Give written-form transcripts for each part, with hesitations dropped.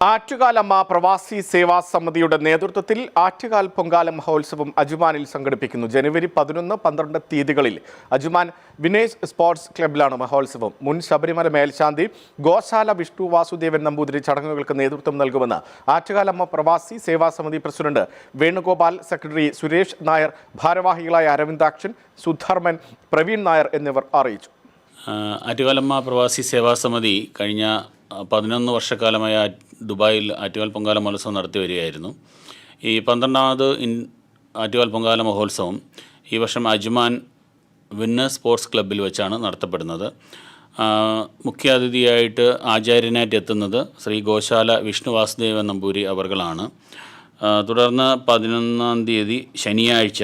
ആറ്റുകാലമ്മ പ്രവാസി സേവാ സമിതിയുടെ നേതൃത്വത്തിൽ ആറ്റുകാൽ പൊങ്കാല മഹോത്സവം അജുമാനിൽ സംഘടിപ്പിക്കുന്നു. ജനുവരി 11-12 തീയതികളിൽ അജുമാൻ വിനേഷ് സ്പോർട്സ് ക്ലബ്ബിലാണ് മഹോത്സവം. മുൻ ശബരിമല മേൽശാന്തി ഗോശാല വിഷ്ണു വാസുദേവൻ നമ്പൂതിരി ചടങ്ങുകൾക്ക് നേതൃത്വം നൽകുമെന്ന് ആറ്റുകാലമ്മ പ്രവാസി സേവാ സമിതി പ്രസിഡന്റ് വേണുഗോപാൽ, സെക്രട്ടറി സുരേഷ് നായർ, ഭാരവാഹികളായ അരവിന്ദാക്ഷൻ, സുധർമ്മൻ, പ്രവീൺ നായർ എന്നിവർ അറിയിച്ചു. ആറ്റുകാലമ്മ പ്രവാസി സേവാ സമിതി കഴിഞ്ഞ 11 വർഷക്കാലമായി ദുബായിൽ ആറ്റുകാൽ പൊങ്കാല മഹോത്സവം നടത്തി വരികയായിരുന്നു. ഈ 12ാമത് ആറ്റുകാൽ പൊങ്കാല മഹോത്സവം ഈ വർഷം അജ്മാൻ വിന്നേഴ്സ് സ്പോർട്സ് ക്ലബ്ബിൽ വെച്ചാണ് നടത്തപ്പെടുന്നത്. മുഖ്യാതിഥിയായിട്ട് ആചാര്യനായിട്ട് എത്തുന്നത് ശ്രീ ഗോശാല വിഷ്ണു വാസുദേവൻ നമ്പൂരി അവർകളാണ്. തുടർന്ന് 11-ാം തീയതി ശനിയാഴ്ച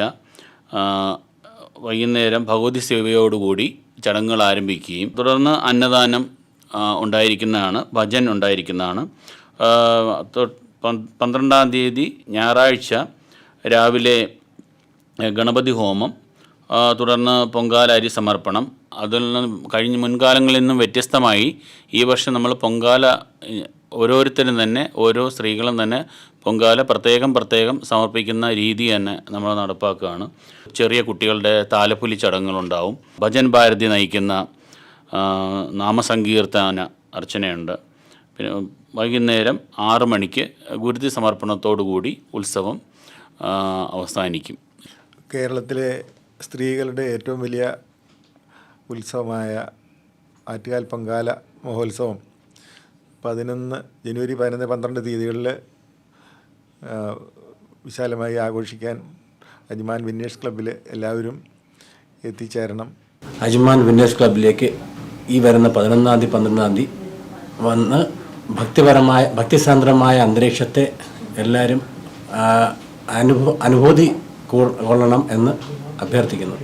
വൈകുന്നേരം ഭഗവതി സേവയോടുകൂടി ചടങ്ങുകൾ ആരംഭിക്കുകയും തുടർന്ന് അന്നദാനം ഉണ്ടായിരിക്കുന്നതാണ്, ഭജൻ ഉണ്ടായിരിക്കുന്നതാണ്. 12-ാം തീയതി ഞായറാഴ്ച രാവിലെ ഗണപതി ഹോമം, തുടർന്ന് പൊങ്കാല അരി സമർപ്പണം. അതിൽ നിന്ന് മുൻകാലങ്ങളിൽ നിന്നും വ്യത്യസ്തമായി ഈ വർഷം നമ്മൾ പൊങ്കാല ഓരോരുത്തരും തന്നെ, ഓരോ സ്ത്രീകളും തന്നെ പൊങ്കാല പ്രത്യേകം സമർപ്പിക്കുന്ന രീതി തന്നെ നമ്മൾ നടപ്പാക്കുകയാണ്. ചെറിയ കുട്ടികളുടെ താലപ്പൊലി ചടങ്ങുകളുണ്ടാവും. ഭജൻ ഭാരതി നയിക്കുന്ന നാമസങ്കീർത്തന അർച്ചനയുണ്ട്. പിന്നെ വൈകുന്നേരം 6 മണിക്ക് ഗുരുതി സമർപ്പണത്തോടുകൂടി ഉത്സവം അവസാനിക്കും. കേരളത്തിലെ സ്ത്രീകളുടെ ഏറ്റവും വലിയ ഉത്സവമായ ആറ്റുകാൽ പൊങ്കാല മഹോത്സവം ജനുവരി 11-12 തീയതികളിൽ വിശാലമായി ആഘോഷിക്കാൻ അജ്മാൻ വിന്നേഴ്സ് ക്ലബ്ബിൽ എല്ലാവരും എത്തിച്ചേരണം. അജ്മാൻ വിന്നേഴ്സ് ക്ലബ്ബിലേക്ക് ഈ വരുന്ന 11-ാം തീയതി 12-ാം തീയതി വന്ന് ഭക്തിസാന്ദ്രമായ അന്തരീക്ഷത്തെ എല്ലാവരും അനുഭൂതി കൊള്ളണം എന്ന് അഭ്യർത്ഥിക്കുന്നു.